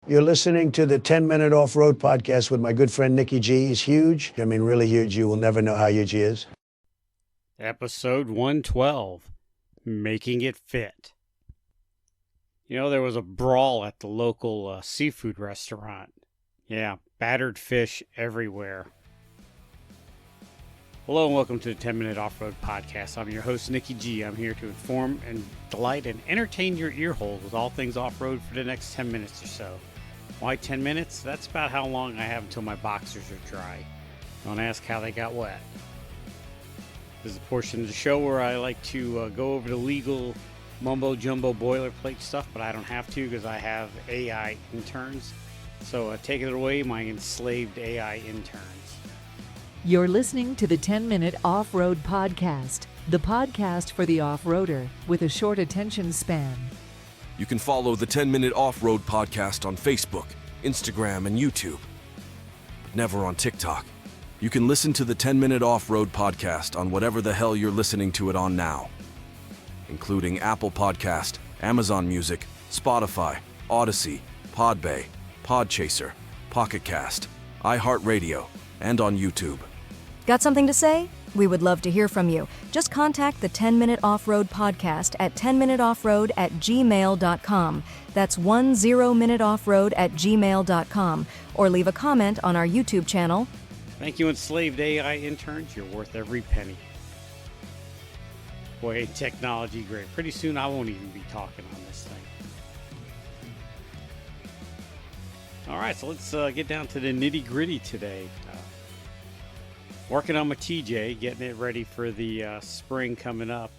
You're listening to the 10-Minute Off-Road Podcast with my good friend Nicky G. He's huge. I mean, really huge. You will never know how huge he is. Episode 112, Making It Fit. You know, there was a brawl at the local seafood restaurant. Yeah, battered fish everywhere. Hello and welcome to the 10-Minute Off-Road Podcast. I'm your host, Nicky G. I'm here to inform and delight and entertain your ear holes with all things off-road for the next 10 minutes or so. Why 10 minutes? That's about how long I have until my boxers are dry. Don't ask how they got wet. This is a portion of the show where I like to go over the legal mumbo-jumbo boilerplate stuff, but I don't have to because I have AI interns. So take it away, my enslaved AI interns. You're listening to the 10-Minute Off-Road Podcast, the podcast for the off-roader with a short attention span. You can follow the 10-Minute Off-Road Podcast on Facebook, Instagram, and YouTube, but never on TikTok. You can listen to the 10-Minute Off-Road Podcast on whatever the hell you're listening to it on now, including Apple Podcast, Amazon Music, Spotify, Odyssey, Podbay, Podchaser, Pocket Cast, iHeartRadio, and on YouTube. Got something to say? We would love to hear from you. Just contact the 10-Minute Off-Road Podcast at 10minuteoffroad@gmail.com. That's 10minuteoffroad@gmail.com. Or leave a comment on our YouTube channel. Thank you, enslaved AI interns. You're worth every penny. Boy, ain't technology great. Pretty soon I won't even be talking on this thing. All right, so let's get down to the nitty-gritty today. Working on my TJ, getting it ready for the spring coming up.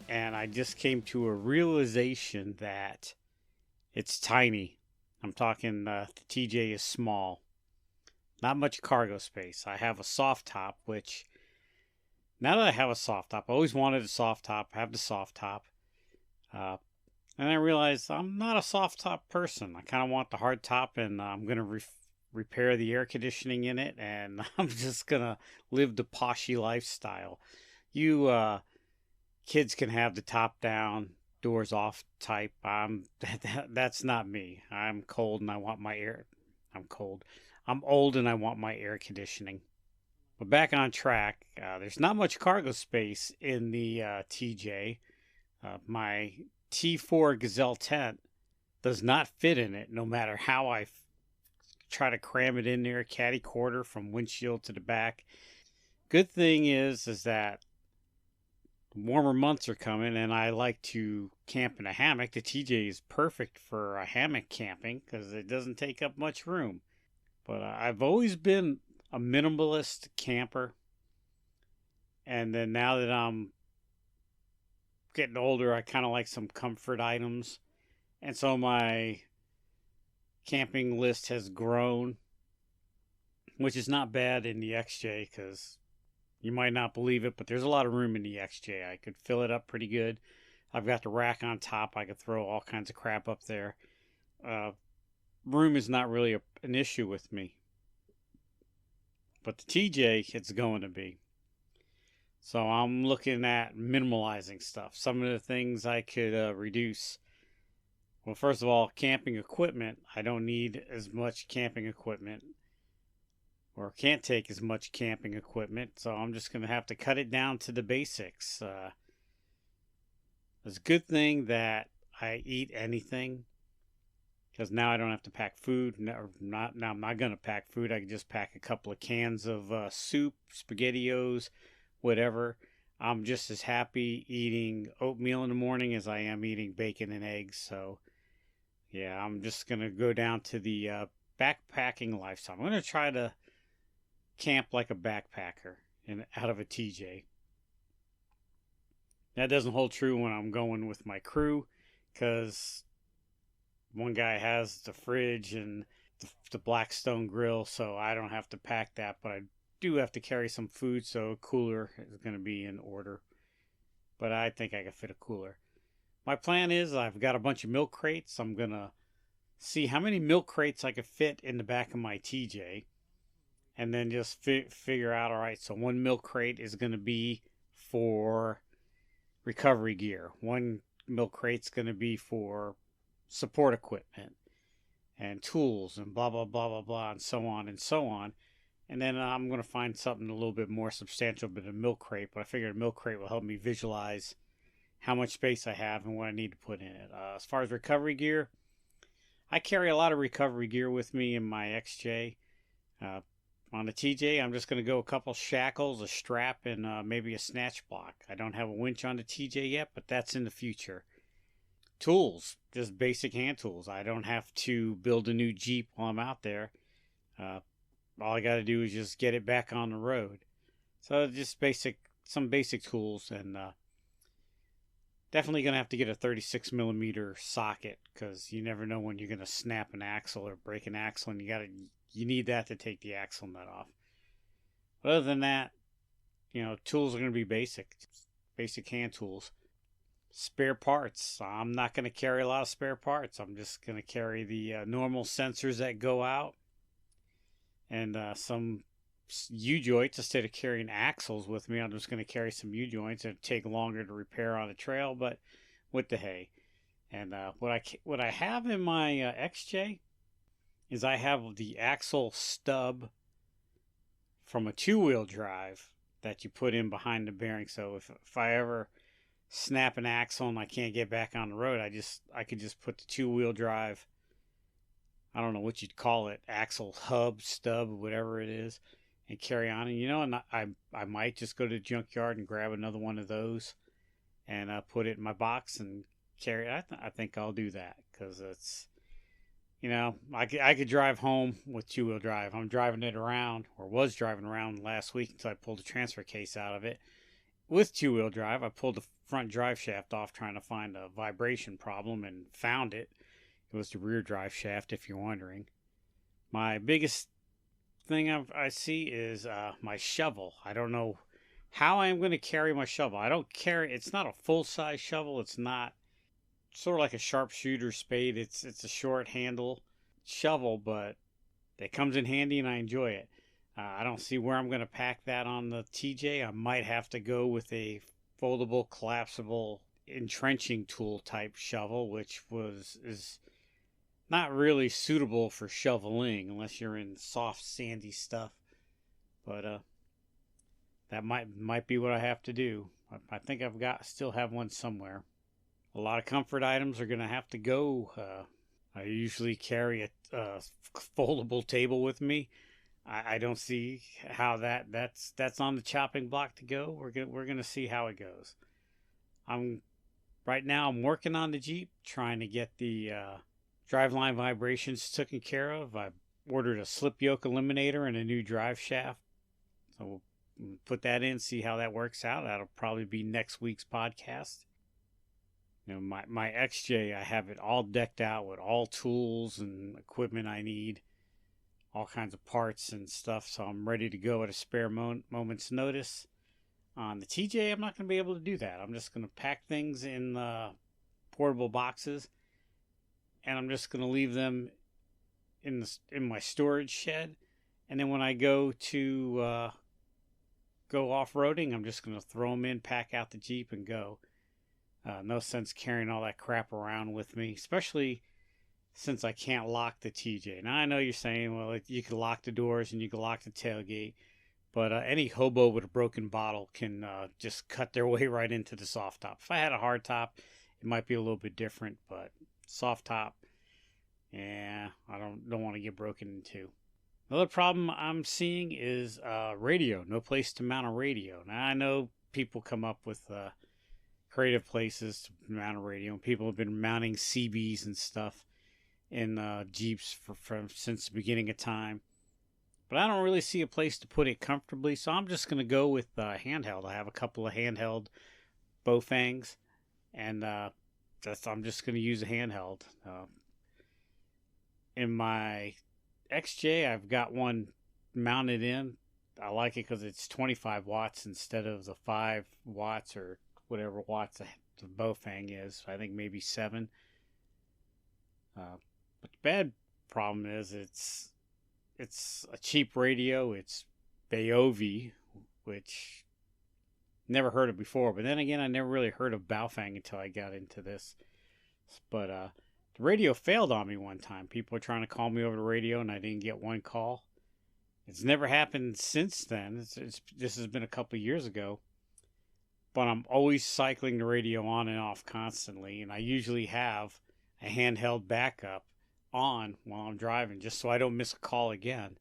And I just came to a realization that it's tiny. I'm talking the TJ is small. Not much cargo space. I have a soft top, which now that I have a soft top, I always wanted a soft top. I have the soft top. And I realized I'm not a soft top person. I kind of want the hard top, and I'm going to repair the air conditioning in it, and I'm just going to live the poshy lifestyle. You kids can have the top down, doors off type. That's not me. I'm cold and I want my air. I'm cold. I'm old and I want my air conditioning. But back on track, there's not much cargo space in the TJ. My T4 Gazelle tent does not fit in it, no matter how I try to cram it in there, caddy quarter from windshield to the back. Good thing is that warmer months are coming and I like to camp in a hammock. The TJ is perfect for a hammock camping because it doesn't take up much room. But I've always been a minimalist camper. And then now that I'm getting older, I kind of like some comfort items. And so my camping list has grown, which is not bad in the XJ because you might not believe it, but there's a lot of room in the XJ. I could fill it up pretty good. I've got the rack on top. I could throw all kinds of crap up there. Room is not really an issue with me. But the TJ, it's going to be. So I'm looking at minimalizing stuff. Some of the things I could reduce. Well, first of all, camping equipment. I don't need as much camping equipment, or can't take as much camping equipment, so I'm just going to have to cut it down to the basics. It's a good thing that I eat anything, because now I don't have to pack food. Now I'm not going to pack food. I can just pack a couple of cans of soup, SpaghettiOs, whatever. I'm just as happy eating oatmeal in the morning as I am eating bacon and eggs, so yeah, I'm just going to go down to the backpacking lifestyle. I'm going to try to camp like a backpacker out of a TJ. That doesn't hold true when I'm going with my crew, because one guy has the fridge and the Blackstone grill, so I don't have to pack that, but I do have to carry some food, so a cooler is going to be in order. But I think I can fit a cooler. My plan is I've got a bunch of milk crates. I'm going to see how many milk crates I could fit in the back of my TJ. And then just figure out, all right, so one milk crate is going to be for recovery gear. One milk crate's going to be for support equipment. and tools and blah, blah, blah, blah, blah, and so on and so on. And then I'm going to find something a little bit more substantial, but a milk crate. But I figured a milk crate will help me visualize how much space I have and what I need to put in it. As far as recovery gear, I carry a lot of recovery gear with me in my XJ. On the TJ, I'm just going to go a couple shackles, a strap, and maybe a snatch block. I don't have a winch on the TJ yet, but that's in the future. Tools, just basic hand tools. I don't have to build a new Jeep while I'm out there. All I got to do is just get it back on the road. So just some basic tools, and definitely going to have to get a 36 millimeter socket, because you never know when you're going to snap an axle or break an axle, and you need that to take the axle nut off. But other than that, tools are going to be basic hand tools. Spare parts. I'm not going to carry a lot of spare parts. I'm just going to carry the normal sensors that go out, and some U-joints. Instead of carrying axles with me, I'm just going to carry some U-joints. It'll take longer to repair on the trail, but with the hay. And what I have in my XJ is I have the axle stub from a two-wheel drive that you put in behind the bearing. So if I ever snap an axle and I can't get back on the road, I could just put the two-wheel drive, I don't know what you'd call it, axle hub, stub, whatever it is, and carry on. And and I might just go to the junkyard and grab another one of those and put it in my box and carry it. I think I'll do that, because it's, I could drive home with two-wheel drive. I'm driving it around, or was driving around last week until I pulled the transfer case out of it. With two-wheel drive, I pulled the front drive shaft off trying to find a vibration problem and found it. It was the rear drive shaft, if you're wondering. My biggest thing I see is my shovel. I don't know how I'm going to carry my shovel. It's not a full-size shovel. It's not sort of like a sharpshooter spade. It's a short handle shovel, but it comes in handy and I enjoy it. I don't see where I'm going to pack that on the TJ. I might have to go with a foldable, collapsible, entrenching tool type shovel, which is not really suitable for shoveling unless you're in soft, sandy stuff. But that might be what I have to do. I think still have one somewhere. A lot of comfort items are going to have to go. I usually carry a foldable table with me. I don't see how that's on the chopping block to go. We're gonna see how it goes. Right now I'm working on the Jeep, trying to get the driveline vibrations taken care of. I ordered a slip yoke eliminator and a new drive shaft, so we'll put that in, see how that works out. That'll probably be next week's podcast. My XJ, I have it all decked out with all tools and equipment I need. All kinds of parts and stuff, so I'm ready to go at a spare moment's notice. On the TJ, I'm not going to be able to do that. I'm just going to pack things in portable boxes, and I'm just going to leave them in my storage shed. And then when I go to go off-roading, I'm just going to throw them in, pack out the Jeep, and go. No sense carrying all that crap around with me, especially since I can't lock the TJ. Now, I know you're saying, well, you can lock the doors and you can lock the tailgate, but any hobo with a broken bottle can just cut their way right into the soft top. If I had a hard top, it might be a little bit different, but soft top, yeah, I don't want to get broken into. Another problem I'm seeing is radio. No place to mount a radio. Now, I know people come up with creative places to mount a radio, and people have been mounting CBs and stuff in Jeeps since the beginning of time, but I don't really see a place to put it comfortably, so I'm just going to go with handheld. I have a couple of handheld Baofengs, and I'm just going to use a handheld. In my XJ, I've got one mounted in. I like it because it's 25 watts instead of the 5 watts or whatever watts the Baofeng is. I think maybe 7. But the bad problem is it's a cheap radio. It's Baovi, which never heard of before. But then again, I never really heard of Baofeng until I got into this. But The radio failed on me one time. People were trying to call me over the radio and I didn't get one call. It's never happened since then. This has been a couple of years ago. But I'm always cycling the radio on and off constantly. And I usually have a handheld backup on while I'm driving just so I don't miss a call again.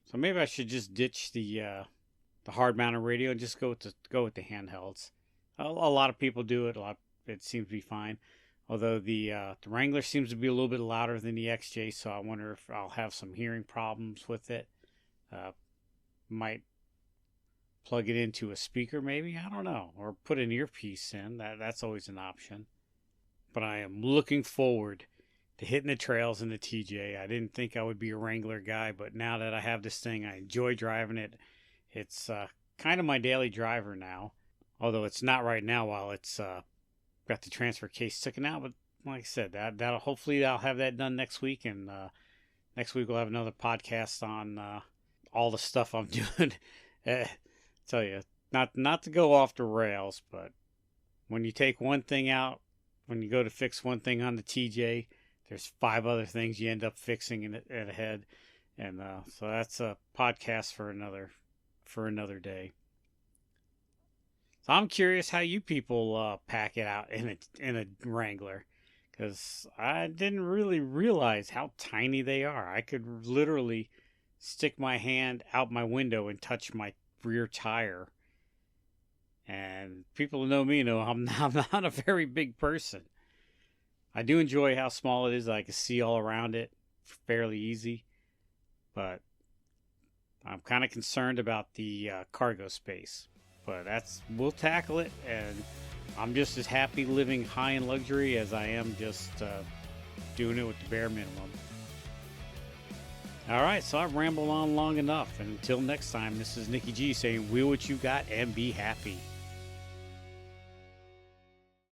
So maybe I should just ditch the hard mounted radio and just go with the handhelds. A lot of people do it. It seems to be fine. Although the Wrangler seems to be a little bit louder than the XJ, so I wonder if I'll have some hearing problems with it. Might plug it into a speaker maybe, I don't know, or put an earpiece in. That's always an option. But I am looking forward to hitting the trails in the TJ. I didn't think I would be a Wrangler guy, but now that I have this thing, I enjoy driving it. It's kind of my daily driver now, although it's not right now while it's got the transfer case taken out. But like I said, that'll hopefully I'll have that done next week, and next week we'll have another podcast on all the stuff I'm doing. Tell you, not to go off the rails, but when you take one thing out, when you go to fix one thing on the TJ, there's 5 other things you end up fixing in ahead, and so that's a podcast for another day. So I'm curious how you people pack it out in a Wrangler, because I didn't really realize how tiny they are. I could literally stick my hand out my window and touch my rear tire. And people who know me know I'm not a very big person. I do enjoy how small it is. I can see all around it fairly easy. But I'm kind of concerned about the cargo space. But we'll tackle it. And I'm just as happy living high in luxury as I am just doing it with the bare minimum. All right, so I've rambled on long enough. And until next time, this is Nikki G saying, wheel what you got and be happy.